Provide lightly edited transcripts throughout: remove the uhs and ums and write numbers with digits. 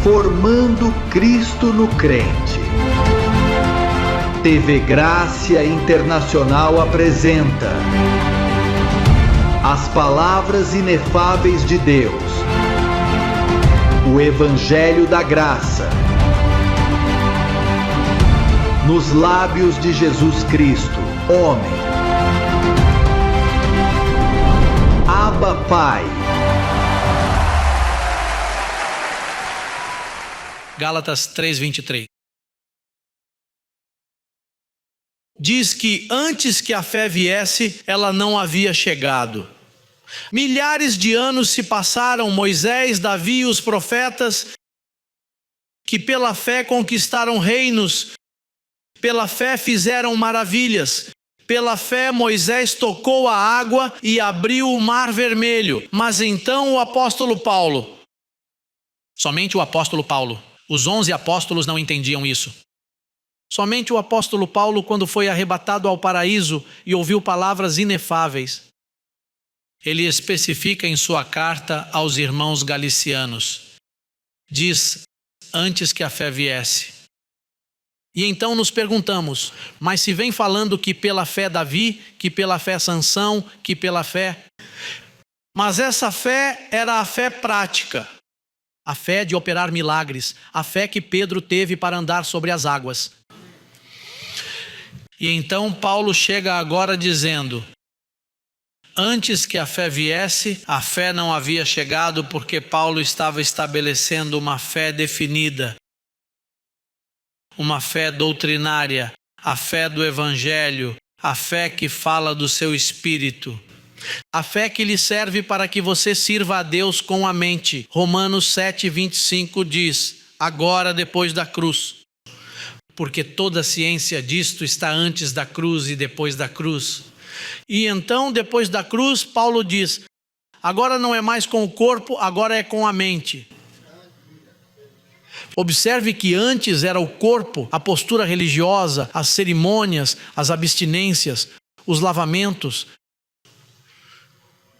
Formando Cristo no Crente. TV Grácia Internacional apresenta as palavras inefáveis de Deus, o Evangelho da Graça, nos lábios de Jesus Cristo, homem. Abba, Pai. Gálatas 3:23. Diz que antes que a fé viesse, ela não havia chegado. Milhares de anos se passaram, Moisés, Davi e os profetas, que pela fé conquistaram reinos, pela fé fizeram maravilhas. Pela fé Moisés tocou a água e abriu o mar vermelho. Mas então o apóstolo Paulo, somente o apóstolo Paulo, os 11 apóstolos não entendiam isso. Somente o apóstolo Paulo, quando foi arrebatado ao paraíso e ouviu palavras inefáveis, ele especifica em sua carta aos irmãos galicianos, diz, antes que a fé viesse. E então nos perguntamos, mas se vem falando que pela fé Davi, que pela fé Sansão, que pela fé... Mas essa fé era a fé prática, a fé de operar milagres, a fé que Pedro teve para andar sobre as águas. E então Paulo chega agora dizendo, antes que a fé viesse, a fé não havia chegado porque Paulo estava estabelecendo uma fé definida, uma fé doutrinária, a fé do Evangelho, a fé que fala do seu espírito, a fé que lhe serve para que você sirva a Deus com a mente. Romanos 7:25 diz, agora depois da cruz, porque toda a ciência disto está antes da cruz e depois da cruz. E então, depois da cruz, Paulo diz, agora não é mais com o corpo, agora é com a mente. Observe que antes era o corpo, a postura religiosa, as cerimônias, as abstinências, os lavamentos,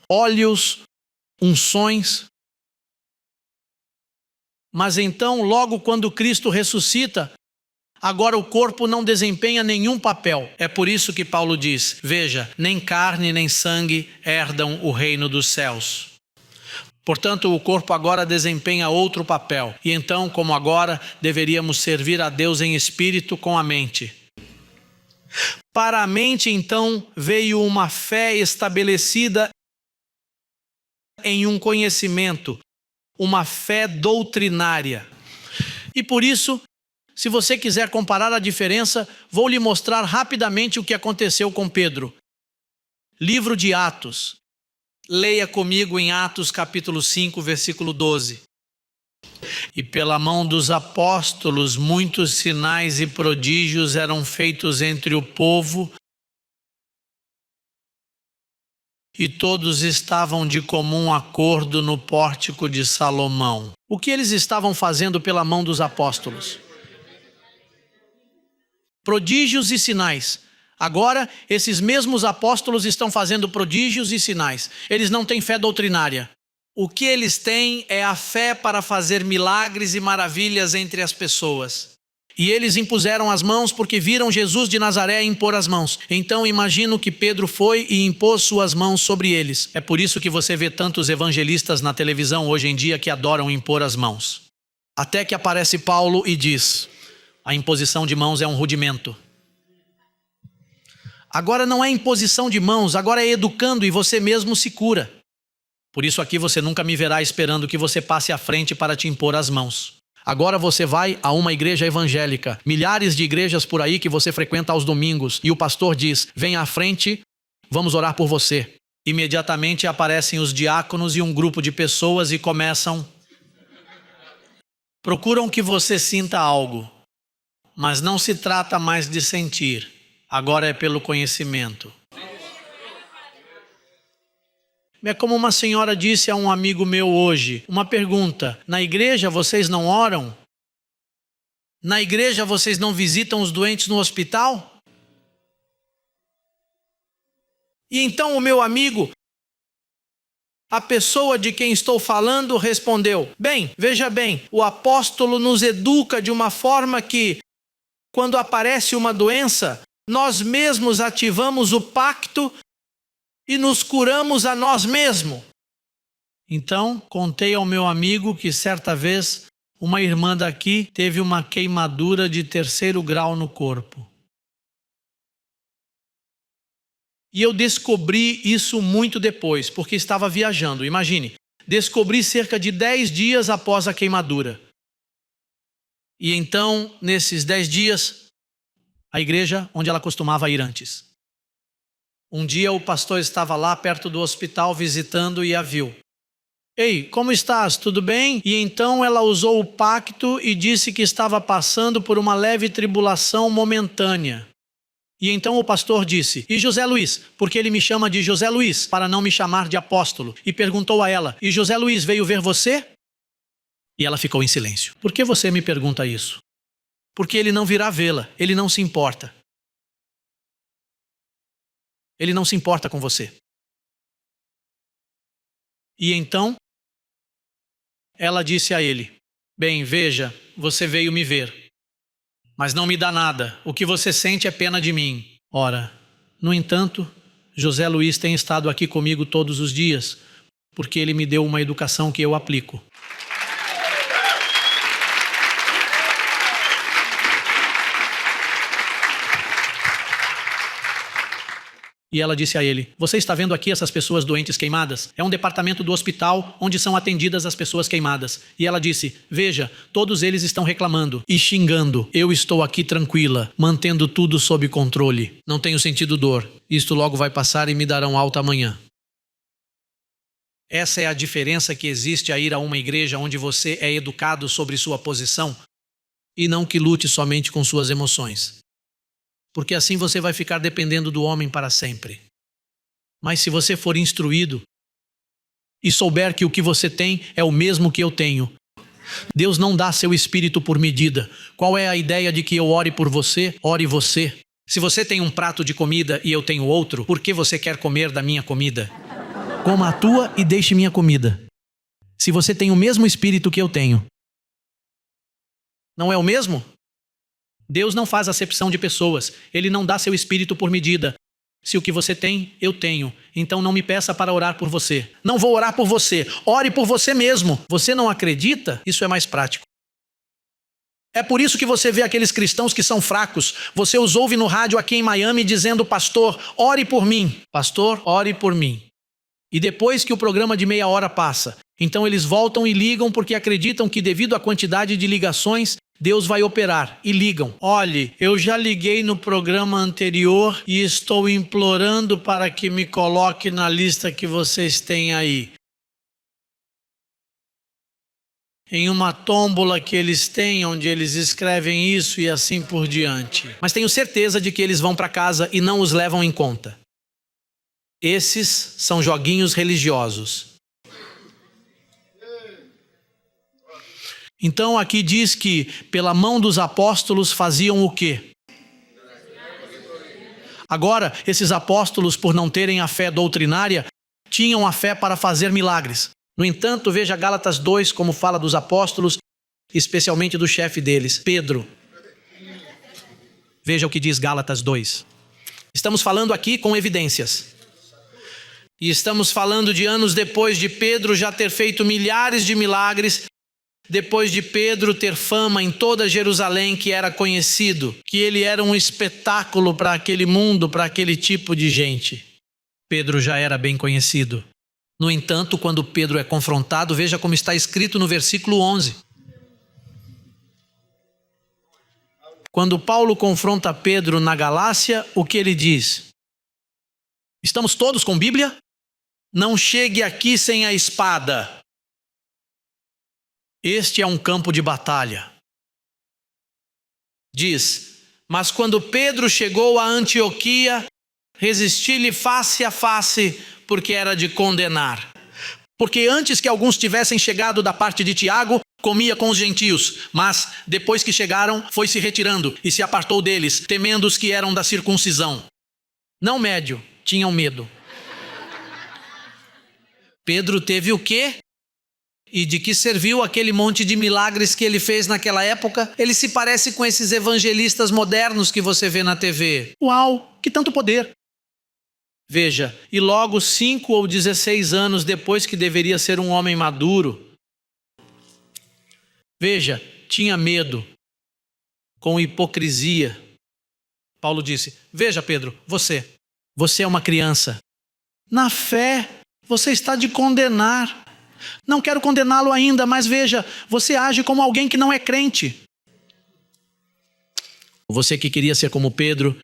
óleos, unções. Mas então, logo quando Cristo ressuscita, agora o corpo não desempenha nenhum papel. É por isso que Paulo diz, veja, nem carne nem sangue herdam o reino dos céus. Portanto, o corpo agora desempenha outro papel. E então, como agora, deveríamos servir a Deus em espírito com a mente. Para a mente, então, veio uma fé estabelecida em um conhecimento, uma fé doutrinária. E por isso, se você quiser comparar a diferença, vou lhe mostrar rapidamente o que aconteceu com Pedro. Livro de Atos. Leia comigo em Atos capítulo 5, versículo 12. E pela mão dos apóstolos, muitos sinais e prodígios eram feitos entre o povo, e todos estavam de comum acordo no pórtico de Salomão. O que eles estavam fazendo pela mão dos apóstolos? Prodígios e sinais. Agora, esses mesmos apóstolos estão fazendo prodígios e sinais. Eles não têm fé doutrinária. O que eles têm é a fé para fazer milagres e maravilhas entre as pessoas. E eles impuseram as mãos porque viram Jesus de Nazaré impor as mãos. Então imagino que Pedro foi e impôs suas mãos sobre eles. É por isso que você vê tantos evangelistas na televisão hoje em dia que adoram impor as mãos. Até que aparece Paulo e diz, a imposição de mãos é um rudimento. Agora não é imposição de mãos, agora é educando e você mesmo se cura. Por isso aqui você nunca me verá esperando que você passe à frente para te impor as mãos. Agora você vai a uma igreja evangélica, milhares de igrejas por aí que você frequenta aos domingos, e o pastor diz, venha à frente, vamos orar por você. Imediatamente aparecem os diáconos e um grupo de pessoas e procuram que você sinta algo, mas não se trata mais de sentir. Agora é pelo conhecimento. É como uma senhora disse a um amigo meu hoje, uma pergunta, na igreja vocês não oram? Na igreja vocês não visitam os doentes no hospital? E então o meu amigo A pessoa de quem estou falando respondeu: bem, veja bem, o apóstolo nos educa de uma forma que, quando aparece uma doença, nós mesmos ativamos o pacto e nos curamos a nós mesmos. Então, contei ao meu amigo que certa vez uma irmã daqui teve uma queimadura de 3º grau no corpo. E eu descobri isso muito depois, porque estava viajando. Imagine, descobri cerca de 10 dias após a queimadura. E então, nesses 10 dias, a igreja onde ela costumava ir antes. Um dia o pastor estava lá perto do hospital visitando e a viu. Ei, como estás? Tudo bem? E então ela usou o pacto e disse que estava passando por uma leve tribulação momentânea. E então o pastor disse: e José Luiz? Porque ele me chama de José Luiz, para não me chamar de apóstolo. E perguntou a ela: e José Luiz veio ver você? E ela ficou em silêncio. Por que você me pergunta isso? Porque ele não virá vê-la, ele não se importa. Ele não se importa com você. E então, ela disse a ele: bem, veja, você veio me ver. Mas não me dá nada. O que você sente é pena de mim. Ora, no entanto, José Luiz tem estado aqui comigo todos os dias, porque ele me deu uma educação que eu aplico. E ela disse a ele: você está vendo aqui essas pessoas doentes queimadas? É um departamento do hospital onde são atendidas as pessoas queimadas. E ela disse: veja, todos eles estão reclamando e xingando. Eu estou aqui tranquila, mantendo tudo sob controle. Não tenho sentido dor. Isto logo vai passar e me darão alta amanhã. Essa é a diferença que existe a ir a uma igreja onde você é educado sobre sua posição e não que lute somente com suas emoções. Porque assim você vai ficar dependendo do homem para sempre. Mas se você for instruído e souber que o que você tem é o mesmo que eu tenho, Deus não dá seu espírito por medida. Qual é a ideia de que eu ore por você? Ore você. Se você tem um prato de comida e eu tenho outro, por que você quer comer da minha comida? Coma a tua e deixe minha comida. Se você tem o mesmo espírito que eu tenho, não é o mesmo? Deus não faz acepção de pessoas. Ele não dá seu espírito por medida. Se o que você tem, eu tenho. Então não me peça para orar por você. Não vou orar por você. Ore por você mesmo. Você não acredita? Isso é mais prático. É por isso que você vê aqueles cristãos que são fracos. Você os ouve no rádio aqui em Miami dizendo: pastor, ore por mim. Pastor, ore por mim. E depois que o programa de meia hora passa, então eles voltam e ligam porque acreditam que devido à quantidade de ligações, Deus vai operar, e ligam: olhe, eu já liguei no programa anterior e estou implorando para que me coloque na lista que vocês têm aí. Em uma tómbola que eles têm, onde eles escrevem isso e assim por diante. Mas tenho certeza de que eles vão para casa e não os levam em conta. Esses são joguinhos religiosos. Então aqui diz que pela mão dos apóstolos faziam o quê? Agora, esses apóstolos, por não terem a fé doutrinária, tinham a fé para fazer milagres. No entanto, veja Gálatas 2, como fala dos apóstolos, especialmente do chefe deles, Pedro. Veja o que diz Gálatas 2. Estamos falando aqui com evidências. E estamos falando de anos depois de Pedro já ter feito milhares de milagres, depois de Pedro ter fama em toda Jerusalém, que era conhecido, que ele era um espetáculo para aquele mundo, para aquele tipo de gente. Pedro já era bem conhecido. No entanto, quando Pedro é confrontado, veja como está escrito no versículo 11. Quando Paulo confronta Pedro na Galácia, o que ele diz? Estamos todos com Bíblia? Não chegue aqui sem a espada. Este é um campo de batalha. Diz: mas quando Pedro chegou a Antioquia, resisti-lhe face a face, porque era de condenar. Porque antes que alguns tivessem chegado da parte de Tiago, comia com os gentios, mas depois que chegaram, foi se retirando e se apartou deles, temendo os que eram da circuncisão. Não médio, tinham medo. Pedro teve o quê? E de que serviu aquele monte de milagres que ele fez naquela época? Ele se parece com esses evangelistas modernos que você vê na TV. Uau, que tanto poder! Veja, e logo 5 ou 16 anos depois que deveria ser um homem maduro, veja, tinha medo, com hipocrisia. Paulo disse: veja, Pedro, você é uma criança. Na fé, você está de condenar. Não quero condená-lo ainda, mas veja, você age como alguém que não é crente. Você que queria ser como Pedro,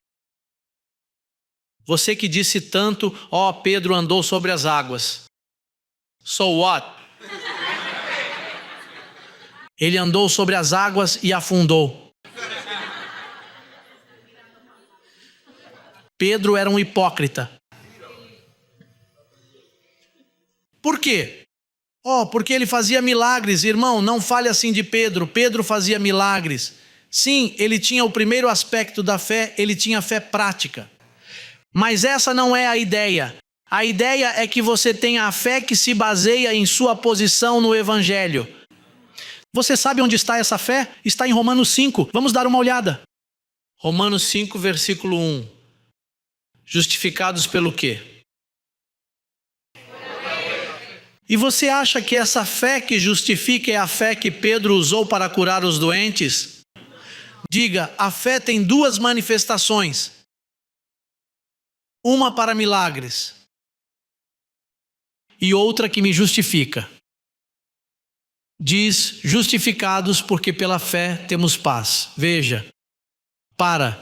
você que disse tanto, Pedro andou sobre as águas. So what? Ele andou sobre as águas e afundou. Pedro era um hipócrita. Por quê? Porque ele fazia milagres. Irmão, não fale assim de Pedro. Pedro fazia milagres. Sim, ele tinha o primeiro aspecto da fé, ele tinha fé prática. Mas essa não é a ideia. A ideia é que você tenha a fé que se baseia em sua posição no Evangelho. Você sabe onde está essa fé? Está em Romanos 5. Vamos dar uma olhada. Romanos 5, versículo 1. Justificados pelo quê? E você acha que essa fé que justifica é a fé que Pedro usou para curar os doentes? Diga, a fé tem duas manifestações. Uma para milagres e outra que me justifica. Diz, justificados porque pela fé temos paz. Veja, para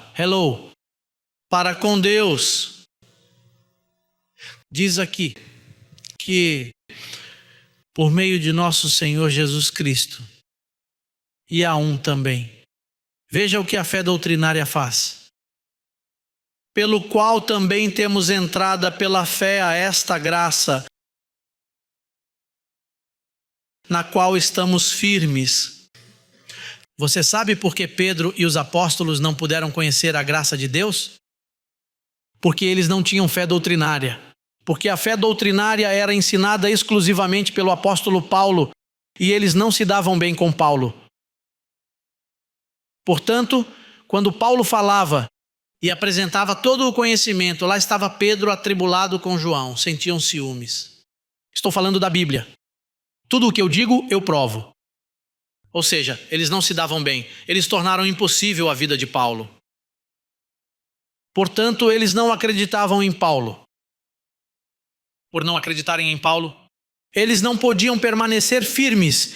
com Deus. Diz aqui que por meio de nosso Senhor Jesus Cristo, e há um também. Veja o que a fé doutrinária faz. Pelo qual também temos entrada pela fé a esta graça, na qual estamos firmes. Você sabe por que Pedro e os apóstolos não puderam conhecer a graça de Deus? Porque eles não tinham fé doutrinária. Porque a fé doutrinária era ensinada exclusivamente pelo apóstolo Paulo, e eles não se davam bem com Paulo. Portanto, quando Paulo falava e apresentava todo o conhecimento, lá estava Pedro atribulado com João, sentiam ciúmes. Estou falando da Bíblia. Tudo o que eu digo, eu provo. Ou seja, eles não se davam bem. Eles tornaram impossível a vida de Paulo. Portanto, eles não acreditavam em Paulo. Por não acreditarem em Paulo, eles não podiam permanecer firmes.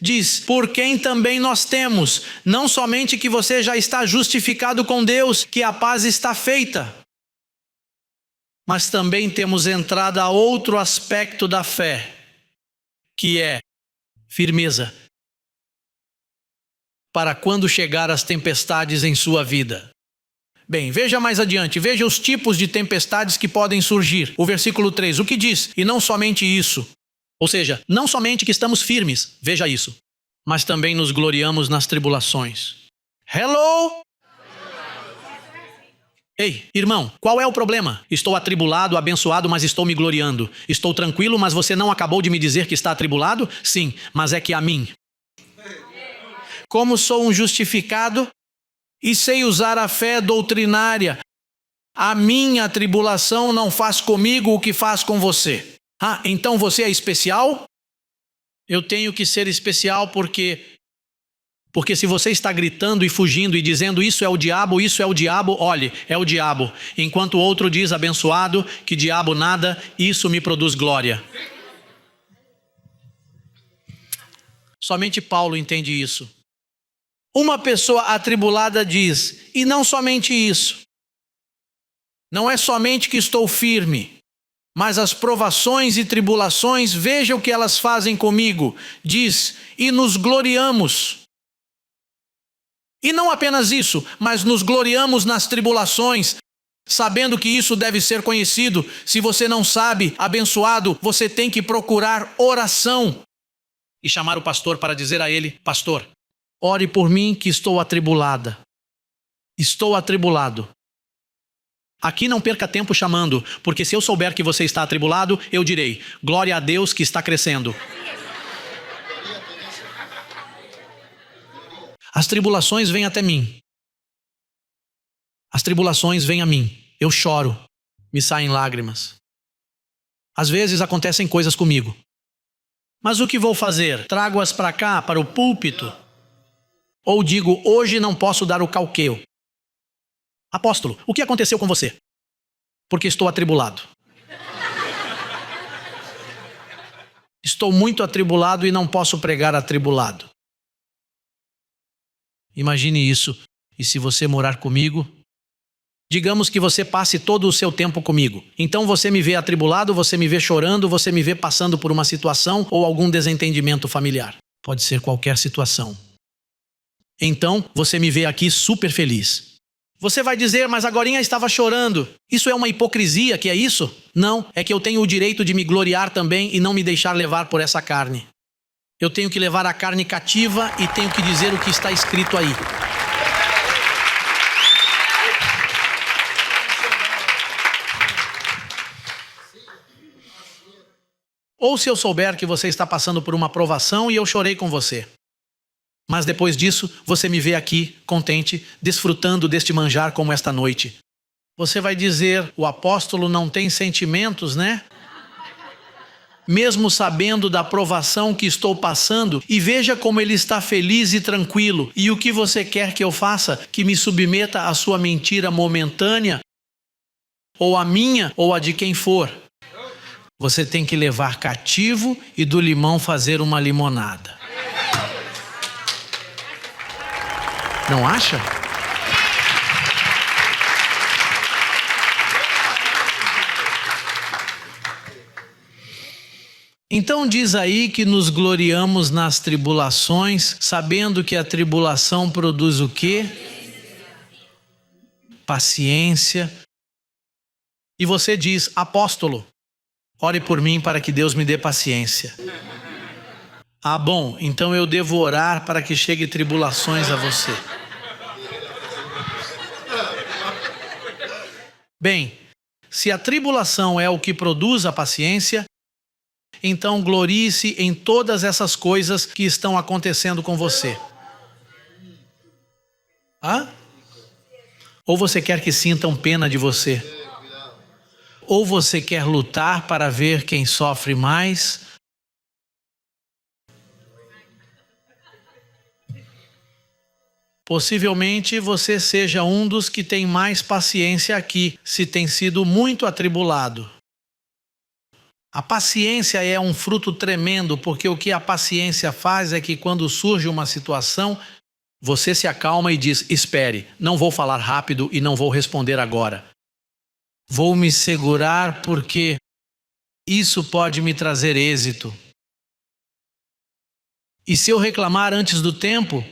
Diz, por quem também nós temos, não somente que você já está justificado com Deus, que a paz está feita, mas também temos entrada a outro aspecto da fé, que é firmeza, para quando chegar as tempestades em sua vida. Bem, veja mais adiante, veja os tipos de tempestades que podem surgir. O versículo 3, o que diz? E não somente isso. Ou seja, não somente que estamos firmes, veja isso, mas também nos gloriamos nas tribulações. Hello? Ei, irmão, qual é o problema? Estou atribulado, abençoado, mas estou me gloriando. Estou tranquilo, mas você não acabou de me dizer que está atribulado? Sim, mas é que a mim. Como sou um justificado e sei usar a fé doutrinária, a minha tribulação não faz comigo o que faz com você. Então você é especial? Eu tenho que ser especial porque se você está gritando e fugindo e dizendo isso é o diabo, olhe, é o diabo. Enquanto o outro diz abençoado, que diabo nada, isso me produz glória. Somente Paulo entende isso. Uma pessoa atribulada diz, e não somente isso. Não é somente que estou firme, mas as provações e tribulações, veja o que elas fazem comigo. Diz, e nos gloriamos. E não apenas isso, mas nos gloriamos nas tribulações, sabendo que isso deve ser conhecido. Se você não sabe, abençoado, você tem que procurar oração. E chamar o pastor para dizer a ele, pastor, ore por mim que estou atribulada. Estou atribulado. Aqui não perca tempo chamando, porque se eu souber que você está atribulado, eu direi: glória a Deus que está crescendo. As tribulações vêm até mim. As tribulações vêm a mim. Eu choro, me saem lágrimas. Às vezes acontecem coisas comigo. Mas o que vou fazer? Trago-as para cá, para o púlpito? Ou digo: hoje não posso dar o calqueu? Apóstolo, o que aconteceu com você? Porque estou atribulado. Estou muito atribulado e não posso pregar atribulado. Imagine isso. E se você morar comigo? Digamos que você passe todo o seu tempo comigo. Então você me vê atribulado, você me vê chorando, você me vê passando por uma situação ou algum desentendimento familiar. Pode ser qualquer situação. Então você me vê aqui super feliz. Você vai dizer: mas agorinha estava chorando. Isso é uma hipocrisia, que é isso? Não, é que eu tenho o direito de me gloriar também e não me deixar levar por essa carne. Eu tenho que levar a carne cativa e tenho que dizer o que está escrito aí. Ou se eu souber que você está passando por uma provação e eu chorei com você. Mas depois disso, você me vê aqui, contente, desfrutando deste manjar como esta noite. Você vai dizer: o apóstolo não tem sentimentos, né? Mesmo sabendo da provação que estou passando, e veja como ele está feliz e tranquilo. E o que você quer que eu faça? Que me submeta à sua mentira momentânea? Ou a minha, ou a de quem for? Você tem que levar cativo e do limão fazer uma limonada. Não acha? Então diz aí que nos gloriamos nas tribulações, sabendo que a tribulação produz o quê? Paciência. E você diz: apóstolo, ore por mim para que Deus me dê paciência. Ah, bom, então eu devo orar para que chegue tribulações a você. Bem, se a tribulação é o que produz a paciência, então glorie-se em todas essas coisas que estão acontecendo com você. Ou você quer que sintam pena de você? Ou você quer lutar para ver quem sofre mais? Possivelmente você seja um dos que tem mais paciência aqui, se tem sido muito atribulado. A paciência é um fruto tremendo, porque o que a paciência faz é que quando surge uma situação, você se acalma e diz: espere, não vou falar rápido e não vou responder agora. Vou me segurar porque isso pode me trazer êxito. E se eu reclamar antes do tempo,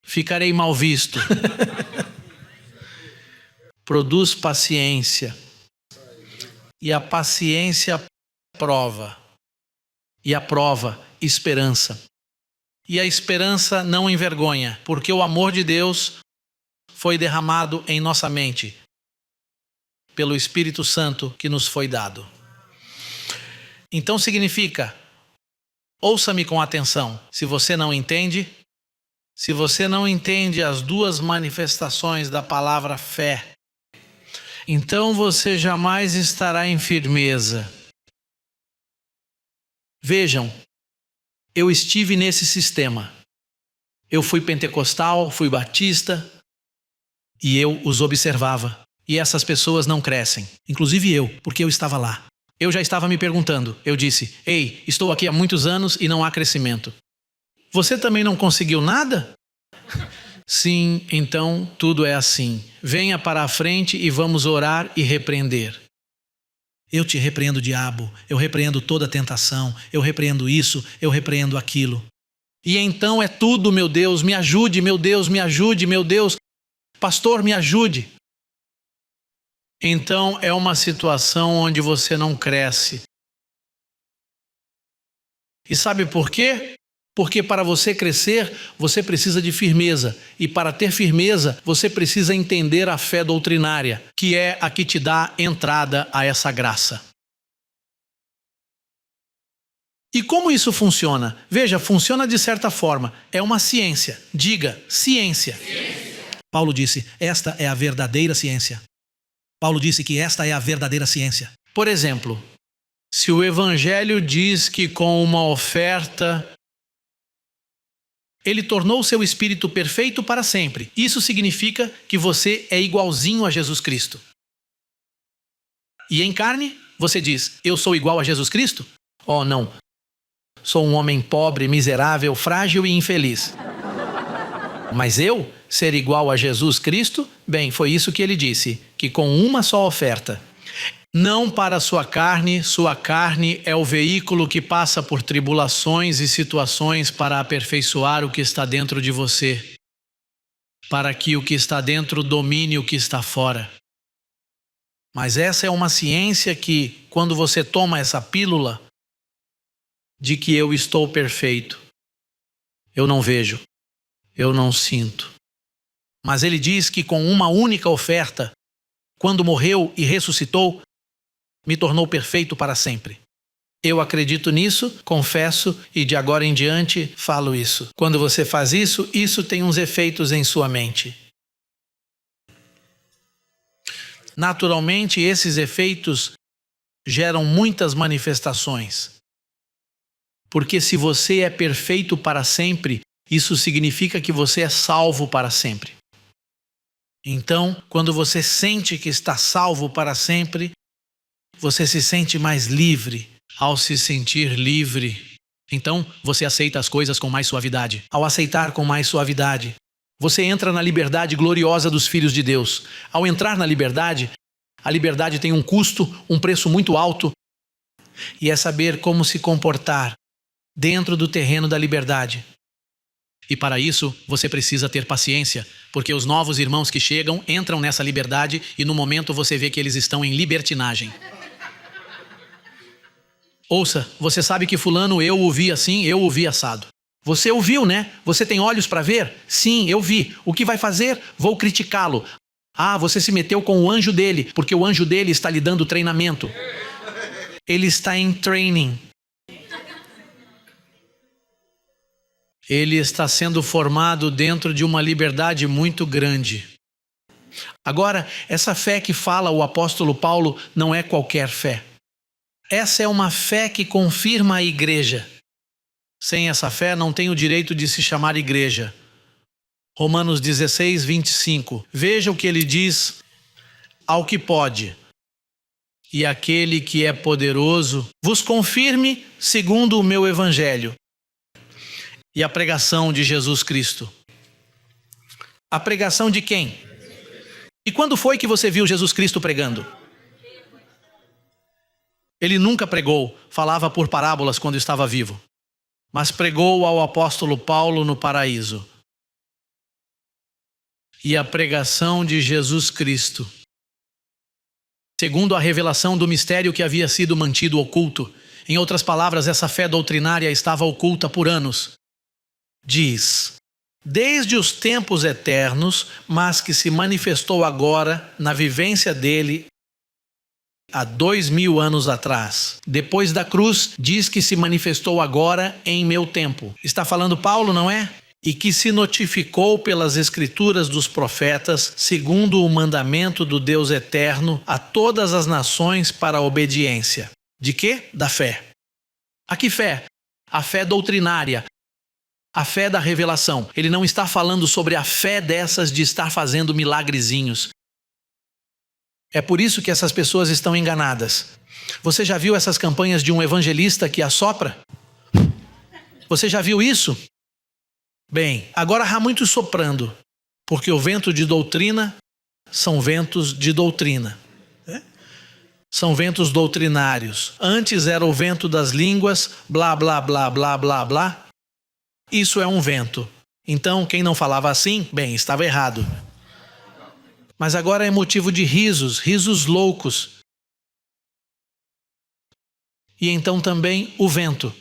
ficarei mal visto. Produz paciência. E a paciência prova. E a prova, esperança. E a esperança não envergonha, porque o amor de Deus foi derramado em nossa mente pelo Espírito Santo que nos foi dado. Então significa: ouça-me com atenção. Se você não entende as duas manifestações da palavra fé, então você jamais estará em firmeza. Vejam, eu estive nesse sistema. Eu fui pentecostal, fui batista, e eu os observava. E essas pessoas não crescem, inclusive eu, porque eu estava lá. Eu já estava me perguntando. Eu disse: ei, estou aqui há muitos anos e não há crescimento. Você também não conseguiu nada? Sim, então tudo é assim. Venha para a frente e vamos orar e repreender. Eu te repreendo, diabo. Eu repreendo toda tentação. Eu repreendo isso, eu repreendo aquilo. E então é tudo: meu Deus, me ajude, meu Deus, me ajude, meu Deus. Pastor, me ajude. Então é uma situação onde você não cresce. E sabe por quê? Porque para você crescer, você precisa de firmeza. E para ter firmeza, você precisa entender a fé doutrinária, que é a que te dá entrada a essa graça. E como isso funciona? Veja, funciona de certa forma. É uma ciência. Diga, ciência. Paulo disse, esta é a verdadeira ciência. Paulo disse que esta é a verdadeira ciência. Por exemplo, se o Evangelho diz que com uma oferta ele tornou o seu espírito perfeito para sempre, isso significa que você é igualzinho a Jesus Cristo. E em carne, você diz, eu sou igual a Jesus Cristo? Oh, não. Sou um homem pobre, miserável, frágil e infeliz. Mas eu, ser igual a Jesus Cristo? Bem, foi isso que ele disse, que com uma só oferta. Não para sua carne é o veículo que passa por tribulações e situações para aperfeiçoar o que está dentro de você, para que o que está dentro domine o que está fora. Mas essa é uma ciência que, quando você toma essa pílula de que eu estou perfeito, eu não vejo, eu não sinto. Mas ele diz que com uma única oferta, quando morreu e ressuscitou, me tornou perfeito para sempre. Eu acredito nisso, confesso e de agora em diante falo isso. Quando você faz isso, isso tem uns efeitos em sua mente. Naturalmente, esses efeitos geram muitas manifestações. Porque se você é perfeito para sempre, isso significa que você é salvo para sempre. Então, quando você sente que está salvo para sempre, você se sente mais livre. Ao se sentir livre, então você aceita as coisas com mais suavidade. Ao aceitar com mais suavidade, você entra na liberdade gloriosa dos filhos de Deus. Ao entrar na liberdade, a liberdade tem um custo, um preço muito alto, e é saber como se comportar dentro do terreno da liberdade. E para isso, você precisa ter paciência, porque os novos irmãos que chegam entram nessa liberdade e no momento você vê que eles estão em libertinagem. Ouça, você sabe que fulano eu o vi assim, eu o vi assado. Você ouviu, né? Você tem olhos para ver? Sim, eu vi. O que vai fazer? Vou criticá-lo. Ah, você se meteu com o anjo dele, porque o anjo dele está lhe dando treinamento. Ele está em training. Ele está sendo formado dentro de uma liberdade muito grande. Agora, essa fé que fala o apóstolo Paulo não é qualquer fé. Essa é uma fé que confirma a igreja. Sem essa fé não tem o direito de se chamar igreja. Romanos 16, 25. Veja o que ele diz: ao que pode, e aquele que é poderoso, vos confirme segundo o meu evangelho e a pregação de Jesus Cristo. A pregação de quem? E quando foi que você viu Jesus Cristo pregando? Ele nunca pregou, falava por parábolas quando estava vivo, mas pregou ao apóstolo Paulo no paraíso. E a pregação de Jesus Cristo, segundo a revelação do mistério que havia sido mantido oculto. Em outras palavras, essa fé doutrinária estava oculta por anos. Diz, desde os tempos eternos, mas que se manifestou agora na vivência dele há 2000 anos atrás. Depois da cruz, diz que se manifestou agora em meu tempo. Está falando Paulo, não é? E que se notificou pelas escrituras dos profetas, segundo o mandamento do Deus eterno, a todas as nações para a obediência. De quê? Da fé. A que fé? A fé doutrinária. A fé da revelação. Ele não está falando sobre a fé dessas de estar fazendo milagrezinhos. É por isso que essas pessoas estão enganadas. Você já viu essas campanhas de um evangelista que assopra? Você já viu isso? Bem, agora há muito soprando, porque o vento de doutrina são ventos de doutrina. São ventos doutrinários. Antes era o vento das línguas, blá, blá, blá, blá, blá, blá. Isso é um vento. Então, quem não falava assim, bem, estava errado. Mas agora é motivo de risos, risos loucos. E então também o vento.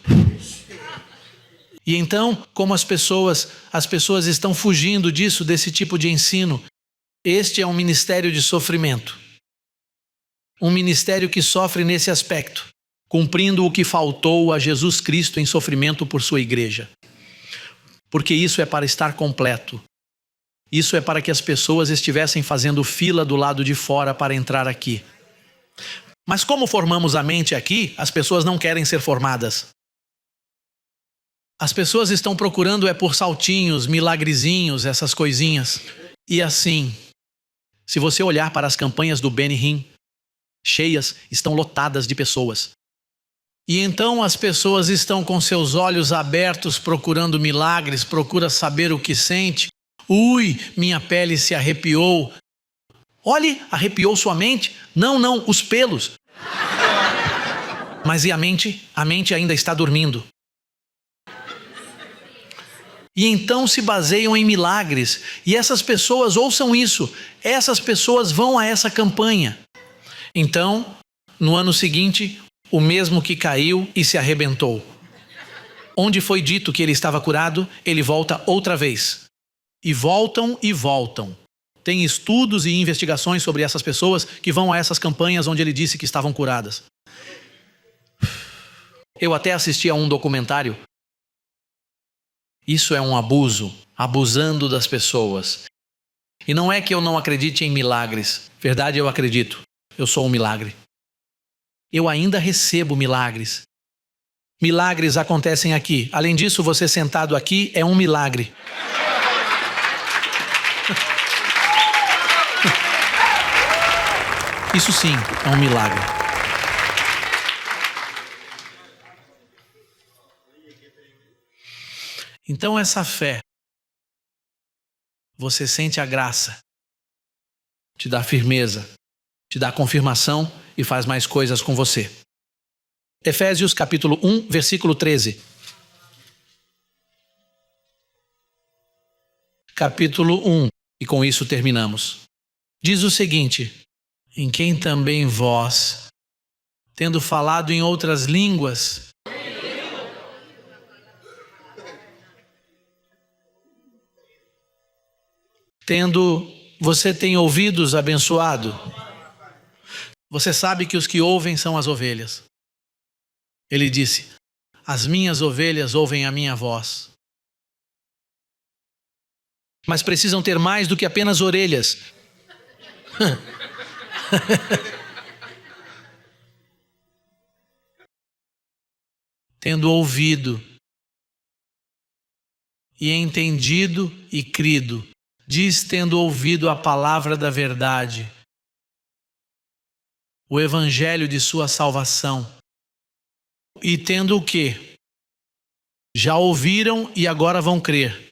E então, como as pessoas estão fugindo disso, desse tipo de ensino, este é um ministério de sofrimento. Um ministério que sofre nesse aspecto, cumprindo o que faltou a Jesus Cristo em sofrimento por sua igreja. Porque isso é para estar completo. Isso é para que as pessoas estivessem fazendo fila do lado de fora para entrar aqui. Mas como formamos a mente aqui, as pessoas não querem ser formadas. As pessoas estão procurando por saltinhos, milagrezinhos, essas coisinhas. E assim, se você olhar para as campanhas do Benny Hinn, cheias, estão lotadas de pessoas. E então as pessoas estão com seus olhos abertos procurando milagres, procura saber o que sente. Ui, minha pele se arrepiou. Olhe, arrepiou sua mente? Não, os pelos. Mas e a mente? A mente ainda está dormindo. E então se baseiam em milagres. E essas pessoas, ouçam isso, essas pessoas vão a essa campanha. Então, no ano seguinte, o mesmo que caiu e se arrebentou. Onde foi dito que ele estava curado, ele volta outra vez. E voltam e voltam. Tem estudos e investigações sobre essas pessoas que vão a essas campanhas onde ele disse que estavam curadas. Eu até assisti a um documentário. Isso é um abuso, abusando das pessoas. E não é que eu não acredite em milagres. Verdade, eu acredito. Eu sou um milagre. Eu ainda recebo milagres. Milagres acontecem aqui. Além disso, você sentado aqui é um milagre. Isso sim, é um milagre. Então essa fé, você sente a graça, te dá firmeza, te dá confirmação e faz mais coisas com você. Efésios capítulo 1, versículo 13. Capítulo 1, e com isso terminamos. Diz o seguinte: em quem também vós, tendo falado em outras línguas, você tem ouvidos abençoado. Você sabe que os que ouvem são as ovelhas. Ele disse: as minhas ovelhas ouvem a minha voz. Mas precisam ter mais do que apenas orelhas. Tendo ouvido e entendido e crido. Diz tendo ouvido a palavra da verdade, o evangelho de sua salvação. E tendo o quê? Já ouviram e agora vão crer.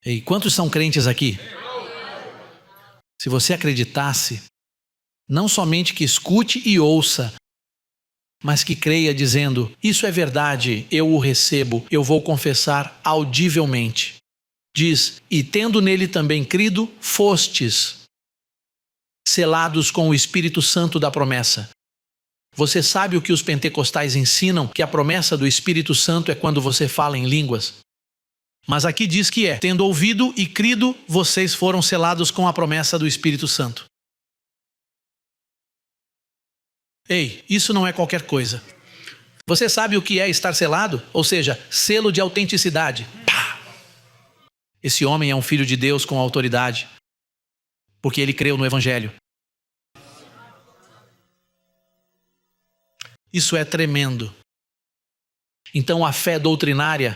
E quantos são crentes aqui? Se você acreditasse, não somente que escute e ouça, mas que creia dizendo: isso é verdade, eu o recebo, eu vou confessar audivelmente. Diz: e tendo nele também crido, fostes selados com o Espírito Santo da promessa. Você sabe o que os pentecostais ensinam? Que a promessa do Espírito Santo é quando você fala em línguas. Mas aqui diz que tendo ouvido e crido, vocês foram selados com a promessa do Espírito Santo. Ei, isso não é qualquer coisa. Você sabe o que é estar selado? Ou seja, selo de autenticidade. Pá! Esse homem é um filho de Deus com autoridade, porque ele creu no Evangelho. Isso é tremendo. Então a fé doutrinária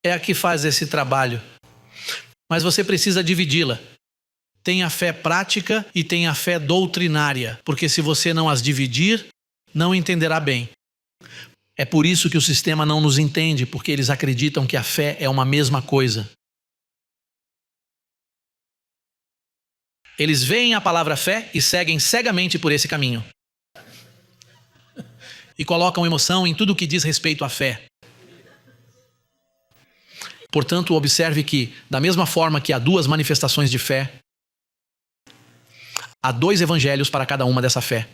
é a que faz esse trabalho. Mas você precisa dividi-la. Tem a fé prática e tem a fé doutrinária, porque se você não as dividir, não entenderá bem. É por isso que o sistema não nos entende, porque eles acreditam que a fé é uma mesma coisa. Eles veem a palavra fé e seguem cegamente por esse caminho. E colocam emoção em tudo o que diz respeito à fé. Portanto, observe que, da mesma forma que há duas manifestações de fé, há dois evangelhos para cada uma dessa fé.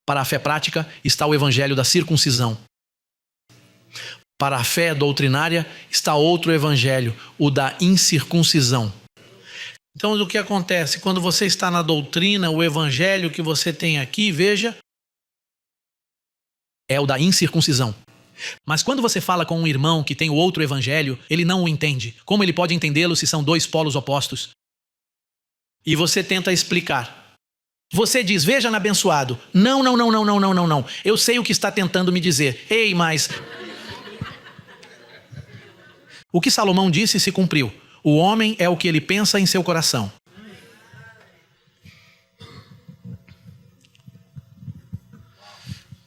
Para a fé prática está o evangelho da circuncisão. Para a fé doutrinária está outro evangelho, o da incircuncisão. Então, o que acontece? Quando você está na doutrina, o evangelho que você tem aqui, veja, é o da incircuncisão. Mas quando você fala com um irmão que tem o outro evangelho, ele não o entende. Como ele pode entendê-lo se são dois polos opostos? E você tenta explicar. Você diz, veja na abençoado. Não. Eu sei o que está tentando me dizer. Ei, mas... O que Salomão disse se cumpriu. O homem é o que ele pensa em seu coração.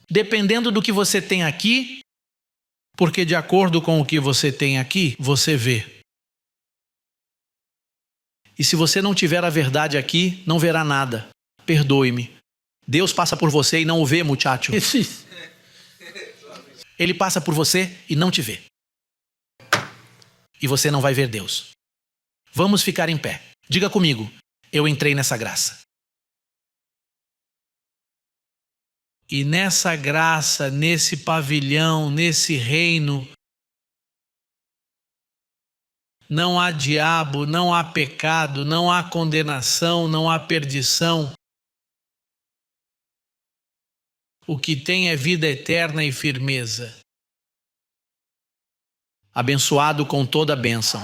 Dependendo do que você tem aqui, porque de acordo com o que você tem aqui, você vê. E se você não tiver a verdade aqui, não verá nada. Perdoe-me. Deus passa por você e não o vê, muchacho. Ele passa por você e não te vê. E você não vai ver Deus. Vamos ficar em pé. Diga comigo, eu entrei nessa graça. E nessa graça, nesse pavilhão, nesse reino, não há diabo, não há pecado, não há condenação, não há perdição. O que tem é vida eterna e firmeza. Abençoado com toda a bênção.